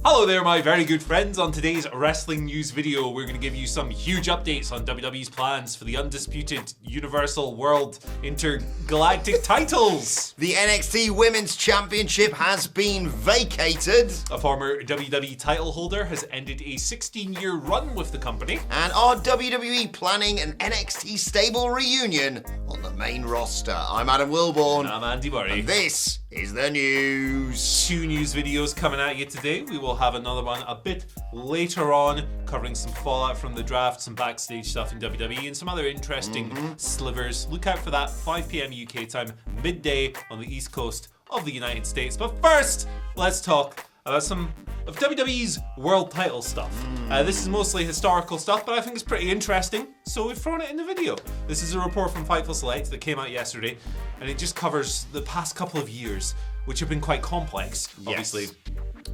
Hello there, my very good friends. On today's wrestling news video, we're going to give you some huge updates on WWE's plans for the undisputed Universal World Intergalactic titles. The NXT Women's Championship has been vacated. A former WWE title holder has ended a 16-year run with the company. And are WWE planning an NXT stable reunion on the main roster? I'm Adam Wilborn. And I'm Andy Murray. And this is the news. 2 news videos coming at you today. We will have another one a bit later on, covering some fallout from the draft, some backstage stuff in WWE, and some other interesting slivers. Look out for that, 5 p.m. UK time, midday on the East Coast of the United States. But first, let's talk about some of WWE's world title stuff. This is mostly historical stuff, but I think it's pretty interesting, so we've thrown it in the video. This is a report from Fightful Select that came out yesterday, and it just covers the past couple of years, which have been quite complex, obviously,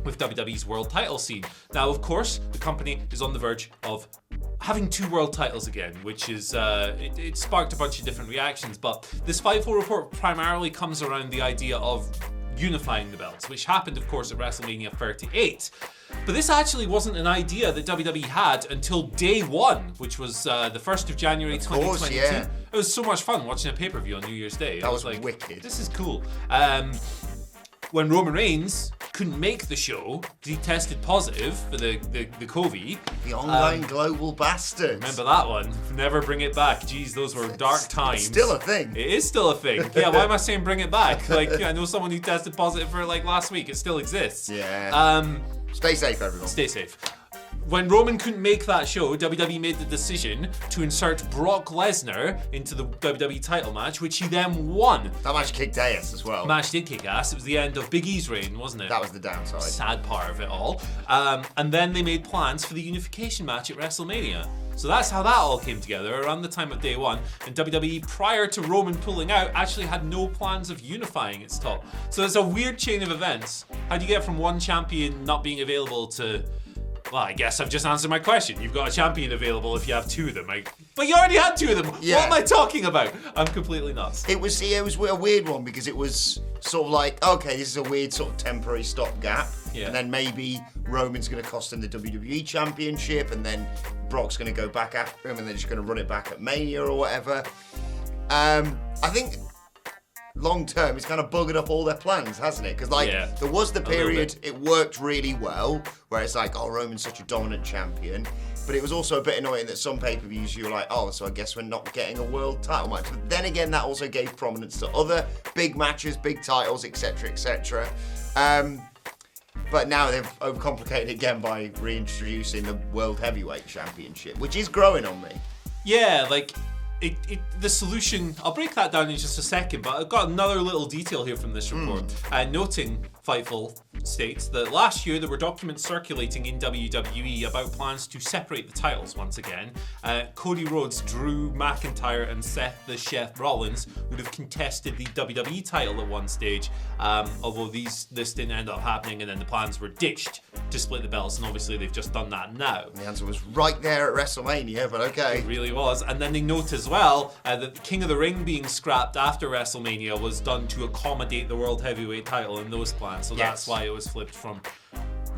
with WWE's world title scene. Now, of course, the company is on the verge of having 2 world titles again, which is, it sparked a bunch of different reactions, but this Fightful report primarily comes around the idea of unifying the belts, which happened, of course, at WrestleMania 38. But this actually wasn't an idea that WWE had until day 1, which was the 1st of January 2022. Yeah. It was so much fun watching a pay-per-view on New Year's Day. That was like, wicked. This is cool. When Roman Reigns couldn't make the show because he tested positive for the COVID. The online global bastard. Remember that one? Never bring it back. Jeez, those were dark times. It's still a thing. It is still a thing. Yeah, why am I saying bring it back? Like, I know someone who tested positive for like last week. It still exists. Yeah. Stay safe, everyone. Stay safe. When Roman couldn't make that show, WWE made the decision to insert Brock Lesnar into the WWE title match, which he then won. That match kicked ass as well. The match did kick ass. It was the end of Big E's reign, wasn't it? That was the downside. Sad part of it all. And then they made plans for the unification match at WrestleMania. So that's how that all came together around the time of day 1. And WWE, prior to Roman pulling out, actually had no plans of unifying its top. So it's a weird chain of events. How do you get from one champion not being available to... Well, I guess I've just answered my question. You've got a champion available if you have 2 of them. But you already had 2 of them. Yeah. What am I talking about? I'm completely nuts. It was a weird one because it was sort of like, okay, this is a weird sort of temporary stopgap. Yeah. And then maybe Roman's going to cost him the WWE Championship, and then Brock's going to go back after him, and they're just going to run it back at Mania or whatever. I think long term, it's kind of buggered up all their plans, hasn't it? Because there was the period it worked really well, where it's like, oh, Roman's such a dominant champion. But it was also a bit annoying that some pay-per-views you were like, oh, so I guess we're not getting a world title match. But then again, that also gave prominence to other big matches, big titles, etc., etc. But now they've overcomplicated it again by reintroducing the World Heavyweight Championship, which is growing on me. Yeah, like... the solution, I'll break that down in just a second, but I've got another little detail here from this report. Noting, Fightful states that last year there were documents circulating in WWE about plans to separate the titles once again. Cody Rhodes, Drew McIntyre, and Seth the Chef Rollins would have contested the WWE title at one stage, although this didn't end up happening, and then the plans were ditched to split the belts, and obviously they've just done that now. The answer was right there at WrestleMania, but okay. It really was. And then they note as well that the King of the Ring being scrapped after WrestleMania was done to accommodate the World Heavyweight title in those plans. So that's why it was flipped from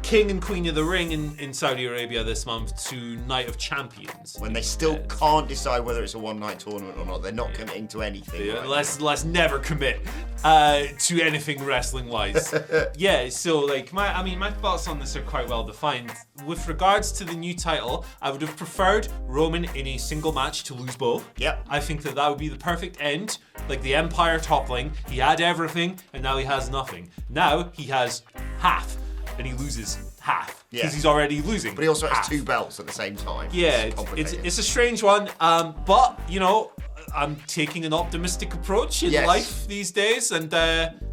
King and Queen of the Ring in Saudi Arabia this month to Night of Champions. When they still can't decide whether it's a one-night tournament or not. They're not committing to anything. Yeah, let's never commit to anything wrestling-wise. Yeah, so like my thoughts on this are quite well defined. With regards to the new title, I would have preferred Roman in a single match to lose both. Yep. I think that would be the perfect end. Like the Empire toppling, he had everything and now he has nothing. Now he has half. And he loses half because he's already losing. But he also half. has 2 belts at the same time. Yeah, it's a strange one. But you know, I'm taking an optimistic approach in life these days, and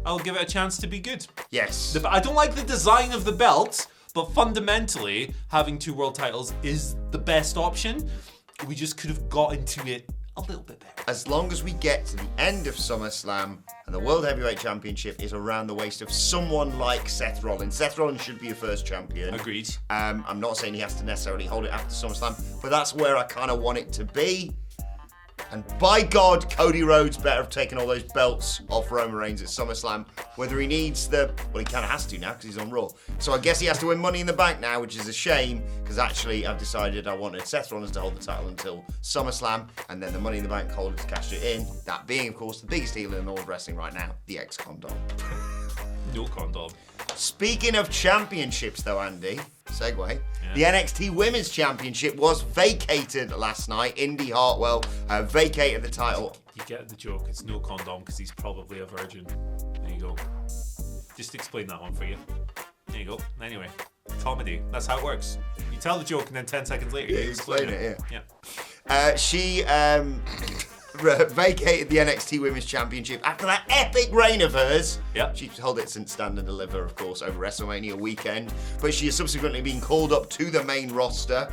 I'll give it a chance to be good. Yes. I don't like the design of the belt, but fundamentally, having 2 world titles is the best option. We just could have got into it a little bit better. As long as we get to the end of SummerSlam and the World Heavyweight Championship is around the waist of someone like Seth Rollins. Seth Rollins should be your first champion. Agreed. I'm not saying he has to necessarily hold it after SummerSlam, but that's where I kind of want it to be. And by God, Cody Rhodes better have taken all those belts off Roman Reigns at SummerSlam. Whether he needs well, he kind of has to now because he's on Raw. So I guess he has to win Money in the Bank now, which is a shame because actually I've decided I wanted Seth Rollins to hold the title until SummerSlam and then the Money in the Bank holder to cash it in. That being, of course, the biggest heel in all of wrestling right now, the ex-Condom. No condom. Speaking of championships, though, Andy, segue, Yeah. the NXT Women's Championship was vacated last night. Indi Hartwell vacated the title. You get the joke. It's no condom because he's probably a virgin. There you go. Just explain that one for you. There you go. Anyway, comedy. That's how it works. You tell the joke and then 10 seconds later you explain it. Yeah. She vacated the NXT Women's Championship after that epic reign of hers. Yep. She's held it since Stand and Deliver, of course, over WrestleMania weekend. But she has subsequently been called up to the main roster.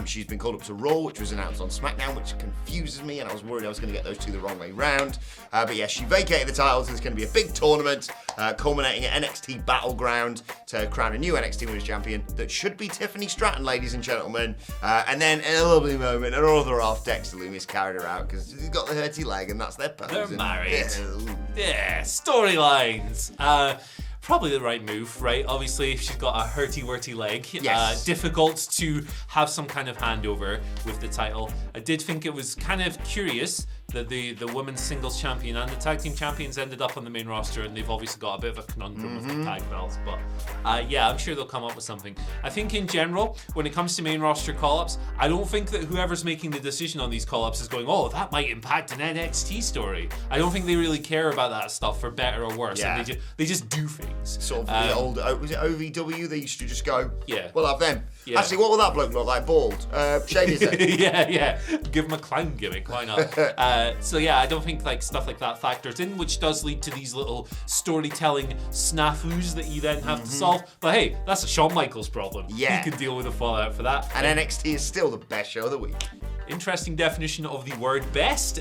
She's been called up to Raw, which was announced on SmackDown, which confuses me, and I was worried I was going to get those two the wrong way round. But yeah, she vacated the titles. There's going to be a big tournament culminating at NXT Battleground to crown a new NXT Women's Champion that should be Tiffany Stratton, ladies and gentlemen. And then in a lovely moment, her other half, Dexter Lumis, carried her out because she's got the hurty leg, and that's their pose. They're married. Yeah. Yeah, storylines. Probably the right move, right? Obviously, she's got a hurty-worty leg. Yes. Difficult to have some kind of handover with the title. I did think it was kind of curious that the women's singles champion and the tag team champions ended up on the main roster, and they've obviously got a bit of a conundrum with the tag belts. But yeah, I'm sure they'll come up with something. I think in general, when it comes to main roster call-ups, I don't think that whoever's making the decision on these call-ups is going, oh, that might impact an NXT story. I don't think they really care about that stuff for better or worse. Yeah. And they just do things. Sort of the old, was it OVW? They used to just go, Yeah. we'll have them. Yeah. Actually, what will that bloke look like? Bald. Shave his head. yeah. Give him a clown gimmick. Why not? So yeah, I don't think like stuff like that factors in, which does lead to these little storytelling snafus that you then have to solve. But hey, that's a Shawn Michaels problem. Yeah. He can deal with the fallout for that. And NXT is still the best show of the week. Interesting definition of the word best.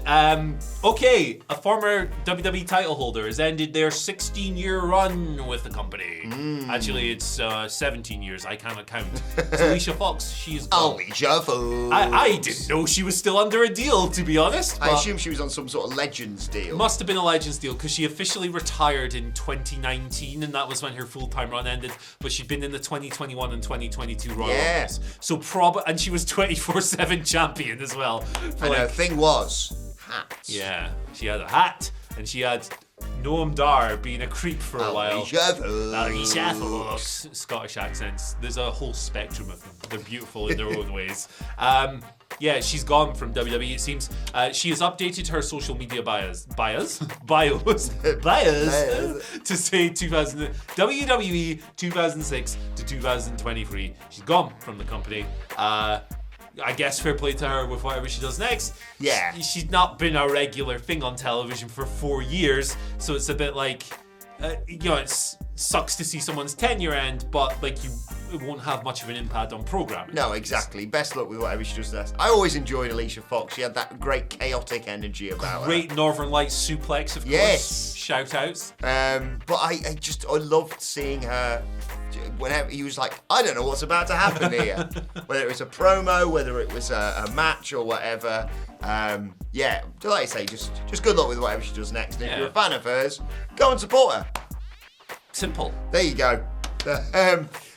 Okay, a former WWE title holder has ended their 16-year run with the company. Actually, it's 17 years. I cannot count. It's Alicia Fox. She's gone. Alicia Fox. I didn't know she was still under a deal, to be honest. I but assume she was on some sort of Legends deal. must have been a Legends deal because she officially retired in 2019, and that was when her full-time run ended. But she'd been in the 2021 and 2022 Royal Rumbles. So and she was 24/7 champion as well. For And her thing was hats. yeah, she had a hat, and she had Noam Dar being a creep for a while. Alicia Fox. Scottish accents. There's a whole spectrum of them. They're beautiful in their own ways. Yeah, she's gone from WWE. It seems she has updated her social media bios to say WWE 2006 to 2023. She's gone from the company. I guess fair play to her with whatever she does next. Yeah. She's not been a regular thing on television for 4 years, so it's a bit like, it sucks to see someone's tenure end, but like it won't have much of an impact on programming. No, exactly. Best luck with whatever she does next. I always enjoyed Alicia Fox. She had that great chaotic energy about her. Great Northern Lights suplex, of Yes. course. Shout outs. But I loved seeing her. Whenever he was like, I don't know what's about to happen here. Whether it was a promo, whether it was a match or whatever. Yeah, like I say, just good luck with whatever she does next. And if you're a fan of hers, go and support her. Simple. There you go.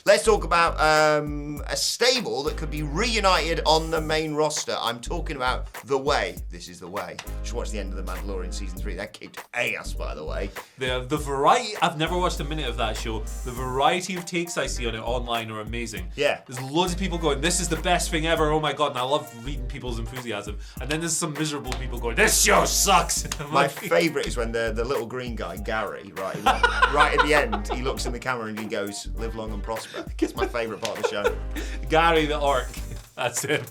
Let's talk about a stable that could be reunited on the main roster. I'm talking about The Way. This is The Way. Just watch the end of The Mandalorian Season 3. That kicked ass, by the way. The variety, I've never watched a minute of that show. The variety of takes I see on it online are amazing. Yeah. There's loads of people going, this is the best thing ever, oh my god, and I love reading people's enthusiasm. And then there's some miserable people going, this show sucks. My favourite is when the little green guy, Gary, right at the end, he looks in the camera and he goes, live long and prosper. It's my favourite part of the show. Gary the Orc. That's it.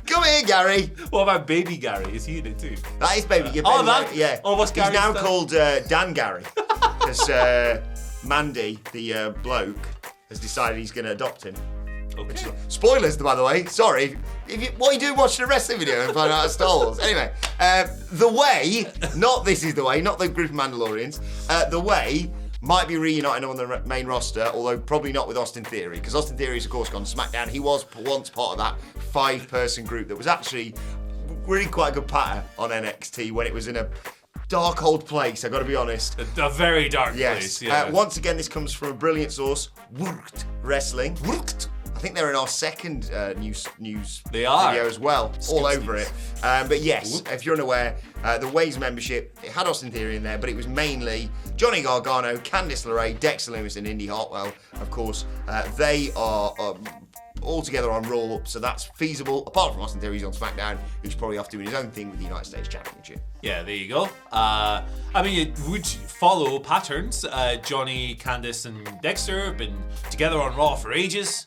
Come here, Gary. What about Baby Gary? Is he in it too? That is Baby. that? Oh, what's He's Gary's now name? called Dan Gary. Because Mandy, the bloke, has decided he's going to adopt him. Okay. Spoilers, by the way. Sorry. What are you doing watching the wrestling video and finding out Star Wars? Anyway, The Way, not This Is The Way, not the group of Mandalorians. The Way might be reuniting on the main roster, although probably not with Austin Theory, because Austin Theory's, of course, gone to SmackDown. He was once part of that 5-person group that was actually really quite a good patter on NXT when it was in a dark old place, I gotta be honest. A very dark Yes. place, yeah. Once again, this comes from a brilliant source, Worked Wrestling. Worked. I think they're in our second news They are. video as well, all over news. it. But yes, if you're unaware, the Waves membership, it had Austin Theory in there, but it was mainly Johnny Gargano, Candice LeRae, Dexter Lewis, and Indi Hartwell. Of course, they are all together on Raw, so that's feasible. Apart from Austin Theory's on SmackDown, who's probably off doing his own thing with the United States Championship. Yeah, there you go. I mean, it would follow patterns. Johnny, Candice, and Dexter have been together on Raw for ages.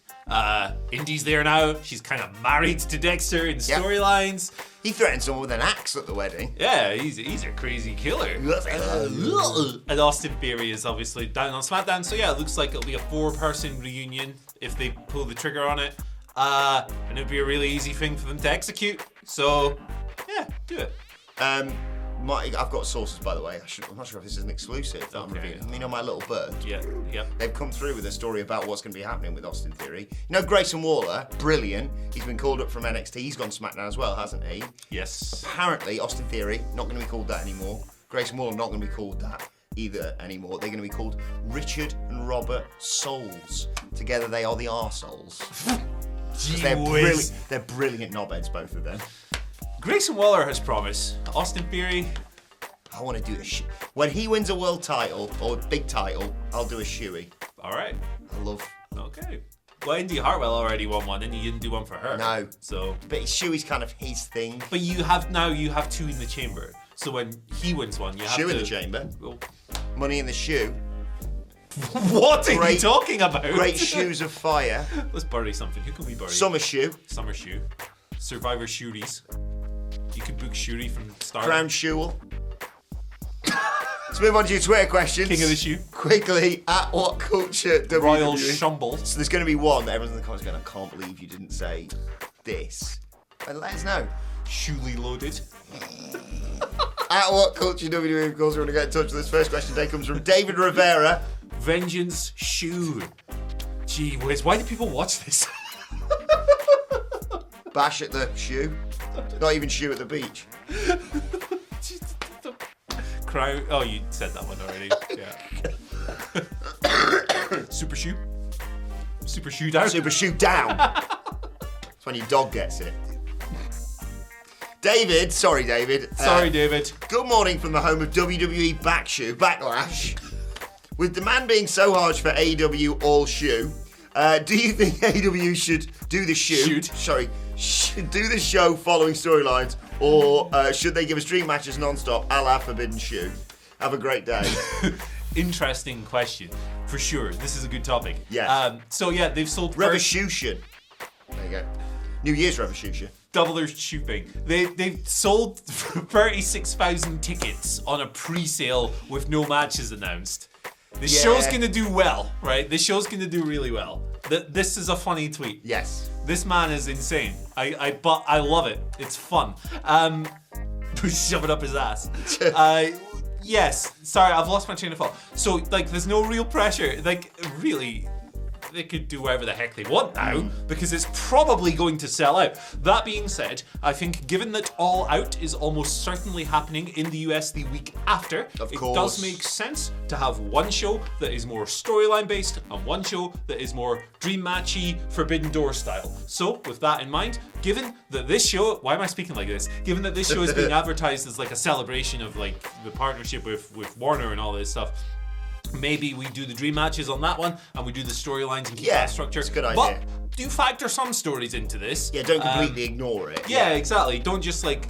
Indi's there now. She's kind of married to Dexter in storylines. He threatened someone with an axe at the wedding. Yeah, he's a crazy killer. And Austin Theory is obviously down on SmackDown, so yeah, it looks like it'll be a 4-person reunion if they pull the trigger on it. And it'd be a really easy thing for them to execute. So, yeah, do it. I've got sources, by the way. I'm not sure if this is an exclusive that I'm Okay. revealing. I mean, on my little bird. Yeah, yep. They've come through with a story about what's going to be happening with Austin Theory. You know, Grayson Waller, brilliant. He's been called up from NXT. He's gone to SmackDown as well, hasn't he? Yes. Apparently, Austin Theory, not going to be called that anymore. Grayson Waller, not going to be called that either anymore. They're going to be called Richard and Robert Souls. Together, they are the arseholes. They're brilliant knobheads, both of them. Grayson Waller has promised. Austin Theory, I want to do a when he wins a world title or a big title, I'll do a shoey. all right. I love. Okay. Well, Indi Hartwell already won one, and you didn't do one for her. No. So, But shoey's kind of his thing. but you have 2 in the chamber. So when he wins one, you have Shoe to. in the chamber. Well, Money in the shoe. what are you Great- talking about? Great shoes of fire. Let's bury something. Who can we bury? Summer shoe. Summer shoe. Survivor Shooties. You can book Shooty from Star. Crown shoe. Let's move on to your Twitter questions. King of the shoe. Quickly, at WhatCulture WWE. Royal Shumble. So there's going to be one that everyone's in the comments going, I can't believe you didn't say this. And let us know. Shoely loaded. At WhatCulture WWE, of course, we're going to get in touch with this. First question today comes from David Rivera. Vengeance Shoe. Gee whiz, why do people watch this? Bash at the shoe. Not even shoe at the beach. Crown. Oh, you said that one already. Yeah. Super shoe. Super shoe down. Super shoe down. That's when your dog gets it. David. Sorry, David. Good morning from the home of WWE Backlash. With demand being so harsh for AEW All Shoe, do you think AEW should do the should do the show following storylines, or should they give us dream matches non-stop a la Forbidden Shoe? Have a great day. Interesting question. For sure. This is a good topic. Yes. So yeah, they've sold Revolution. There you go. New Year's Revolution. double their shopping. They've sold 36,000 tickets on a pre-sale with no matches announced. The show's gonna do well, right? The show's gonna do really well. This is a funny tweet. Yes. This man is insane. But I love it. It's fun. Shove it up his ass. Yes. Sorry, I've lost my train of thought. So, like, there's no real pressure. Like, really, they could do whatever the heck they want now because it's probably going to sell out. That being said, I think given that All Out is almost certainly happening in the US the week after, it does make sense to have one show that is more storyline based and one show that is more dream matchy, Forbidden Door style. So with that in mind, given that this show, why am I speaking like this? Given that this show is being advertised as like a celebration of like the partnership with Warner and all this stuff, maybe we do the dream matches on that one and we do the storylines and keep that structure. It's a good idea. But do factor some stories into this. Yeah, don't completely ignore it. Yeah, exactly. Don't just like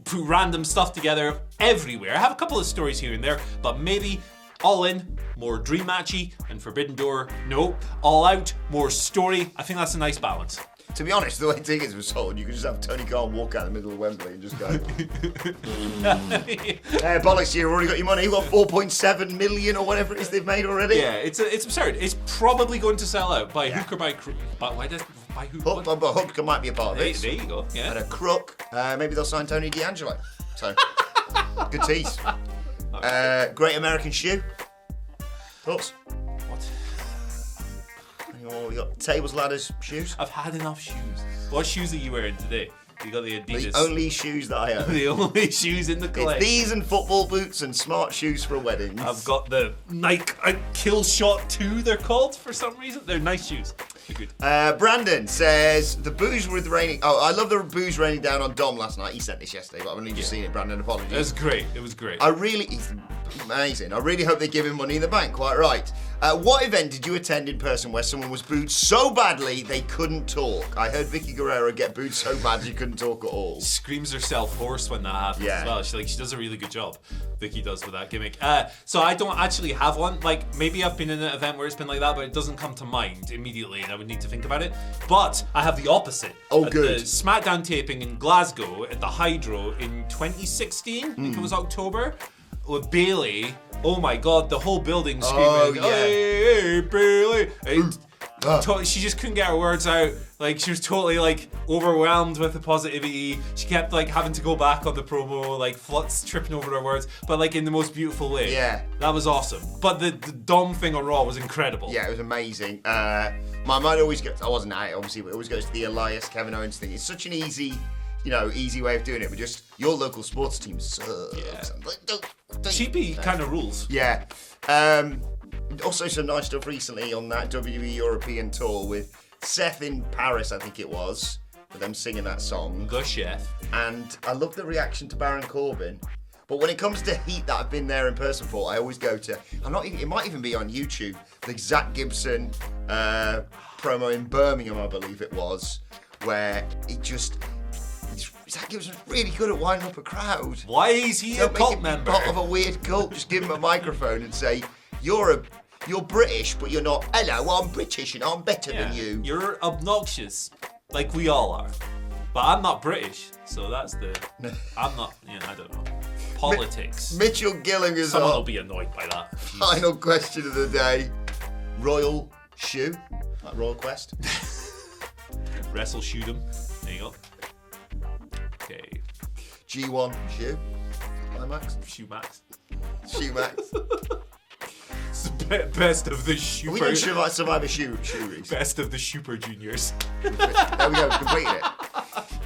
put random stuff together everywhere. Have a couple of stories here and there, but maybe All In, more dream matchy, and Forbidden Door, no. All Out, more story. I think that's a nice balance. To be honest, the way tickets were sold, you could just have Tony Khan walk out in the middle of Wembley and just go, bollocks, you've already got your money. You've got 4.7 million or whatever it is they've made already. Yeah, it's absurd. It's probably going to sell out by hook or by crook. But why does by hook? Hook might be a part of it. There you go. Yeah. And a crook, maybe they'll sign Tony D'Angelo. So, good tease. Great American Shoe. Thoughts? What? We got tables, ladders, shoes. I've had enough shoes. What shoes are you wearing today? You got the Adidas. The only shoes that I own. The only shoes in the It's collection. these and football boots and smart shoes for weddings. I've got the Nike Kill Shot 2, they're called for some reason. They're nice shoes. They're good. Brandon says, the booze was raining. Oh, I love the booze raining down on Dom last night. He sent this yesterday, but I've only just seen it, Brandon. Apologies. It was great. It was great. He's amazing. I really hope they give him money in the bank. Quite right. What event did you attend in person where someone was booed so badly they couldn't talk? I heard Vicky Guerrero get booed so bad she couldn't talk at all. Screams herself hoarse when that happens as well. She does a really good job. Vicky does with that gimmick. So I don't actually have one. Like, maybe I've been in an event where it's been like that, but it doesn't come to mind immediately, and I would need to think about it. But I have the opposite. Oh, at good. The SmackDown taping in Glasgow at the Hydro in 2016. I think it was October. With Bailey. Oh my God, the whole building screaming, Oh, yeah. hey, Bailey. She just couldn't get her words out. Like, she was totally like overwhelmed with the positivity. She kept like having to go back on the promo, like tripping over her words, but like in the most beautiful way. Yeah. That was awesome. But the Dom thing on Raw was incredible. Yeah, it was amazing. My mind always goes, I wasn't at it obviously, but it always goes to the Elias Kevin Owens thing. It's such an easy way of doing it, but just your local sports team sucks. Yeah. Like, don't Cheapy kind of rules. Yeah. Also some nice stuff recently on that WWE European tour with Seth in Paris, I think it was, with them singing that song. The chef. And I love the reaction to Baron Corbin. But when it comes to heat that I've been there in person for, I always go to, it might even be on YouTube, the Zach Gibson promo in Birmingham, I believe it was, where Zach Gibson's really good at winding up a crowd. Why is he a cult member? Part of a weird cult. Just give him a microphone and say, you're British, but you're not. Hello, I'm British and I'm better than you. You're obnoxious, like we all are. But I'm not British, so that's I'm not, I don't know. Politics. Mitchell Gilling is Someone will be annoyed by that. Final question of the day. Royal shoe? Like Royal Quest? Wrestle shoot 'em. There you go. Okay. G1 shoe? Max? Shoe Max. Shoe Max. It's the best of the Super. We didn't Survivor shoe race. Best of the Super Juniors. There we go, completed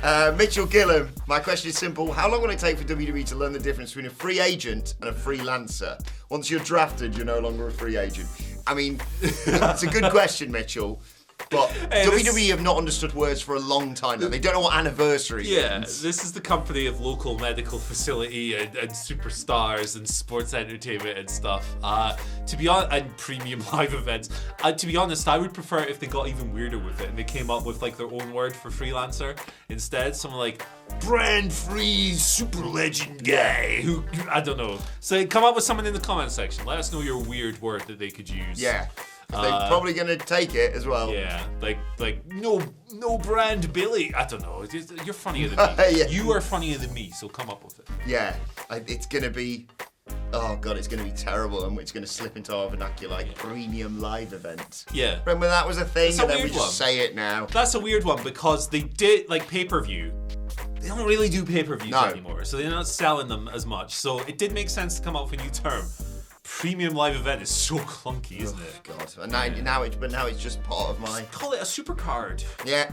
it. Mitchell Gillam, my question is simple. How long will it take for WWE to learn the difference between a free agent and a freelancer? Once you're drafted, you're no longer a free agent. I mean, it's a good question, Mitchell. But WWE have not understood words for a long time now. They don't know what anniversary means. This is the company of local medical facility and superstars and sports entertainment and stuff. To be honest, and premium live events. To be honest, I would prefer if they got even weirder with it and they came up with like their own word for freelancer instead. Someone like brand free super legend guy who I don't know. So come up with someone in the comment section. Let us know your weird word that they could use. Yeah. They're probably going to take it as well. Yeah, like no brand Billy. I don't know. You're funnier than me. Yeah. You are funnier than me, so come up with it. Yeah, it's going to be, oh God, it's going to be terrible, and it's going to slip into our vernacular like premium live event. Yeah. Remember that was a thing, It's a and then we weird just one. say it now. That's a weird one because they did like pay-per-view. They don't really do pay-per-views anymore, so they're not selling them as much. So it did make sense to come up with a new term. Premium live event is so clunky, isn't it? God, and now it's just part of my. Call it a super card. Yeah.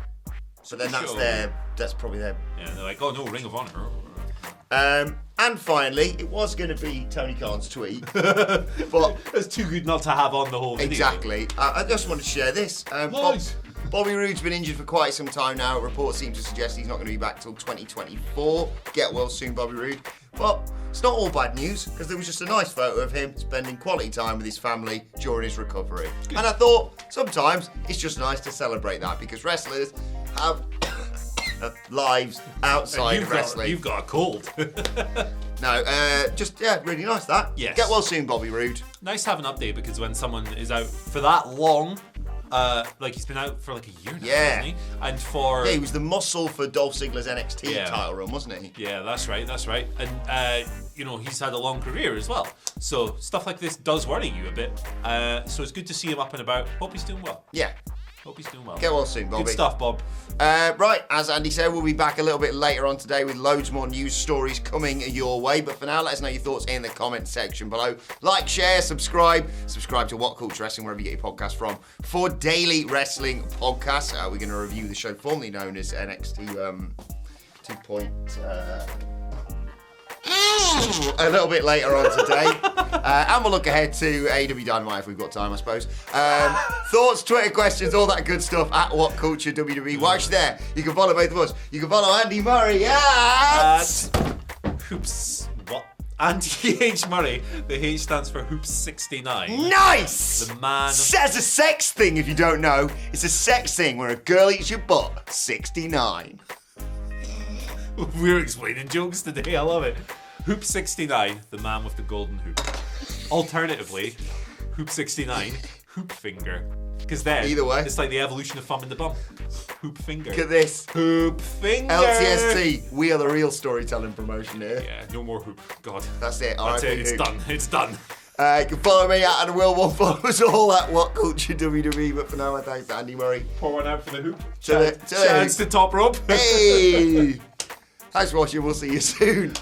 So then that's probably their. Yeah, they're like, oh no, Ring of Honor. And finally, it was going to be Tony Khan's tweet, but It's too good not to have on the whole video. exactly. I just wanted to share this. Nice. Bobby Roode's been injured for quite some time now. Reports seem to suggest he's not going to be back till 2024. Get well soon, Bobby Roode. But it's not all bad news, because there was just a nice photo of him spending quality time with his family during his recovery. And I thought, sometimes it's just nice to celebrate that, because wrestlers have lives outside of wrestling. You've got a cold. Really nice that. Yes. Get well soon, Bobby Roode. Nice to have an update because when someone is out for that long, like he's been out for like a year now, hasn't he? And for he was the muscle for Dolph Ziggler's NXT title run, wasn't he? Yeah, that's right. And he's had a long career as well. So stuff like this does worry you a bit. So it's good to see him up and about. Hope he's doing well. Yeah. Hope he's doing well. Get well soon, Bobby. Good stuff, Bob. Right, as Andy said, we'll be back a little bit later on today with loads more news stories coming your way. But for now, let us know your thoughts in the comment section below. Like, share, subscribe to WhatCulture Wrestling, wherever you get your podcast from, for daily wrestling podcasts. We're going to review the show formerly known as NXT a little bit later on today. And we'll look ahead to AEW Dynamite if we've got time, I suppose. Thoughts, Twitter questions, all that good stuff at WhatCulture WWE. While you're there, you can follow both of us. You can follow Andy Murray at Hoops. What? Andy H. Murray. The H stands for Hoops 69. Nice! The man. Says a sex thing if you don't know. It's a sex thing where a girl eats your butt. 69. We're explaining jokes today. I love it. Hoop 69, the man with the golden hoop. Alternatively, Hoop 69, hoop finger. Because then, either way, it's like the evolution of thumb in the bum. Hoop finger. Look at this. Hoop finger. LTST, we are the real storytelling promotion here. Yeah, no more hoop. God. That's it. That's it. It's hoop. done. It's done. You can follow me at and Will One. Follow us all at WhatCulture WWE. But for now, I thank Andy Murray. Pour one out for the hoop. Chance to top rope. Hey! Thanks for watching. We'll see you soon.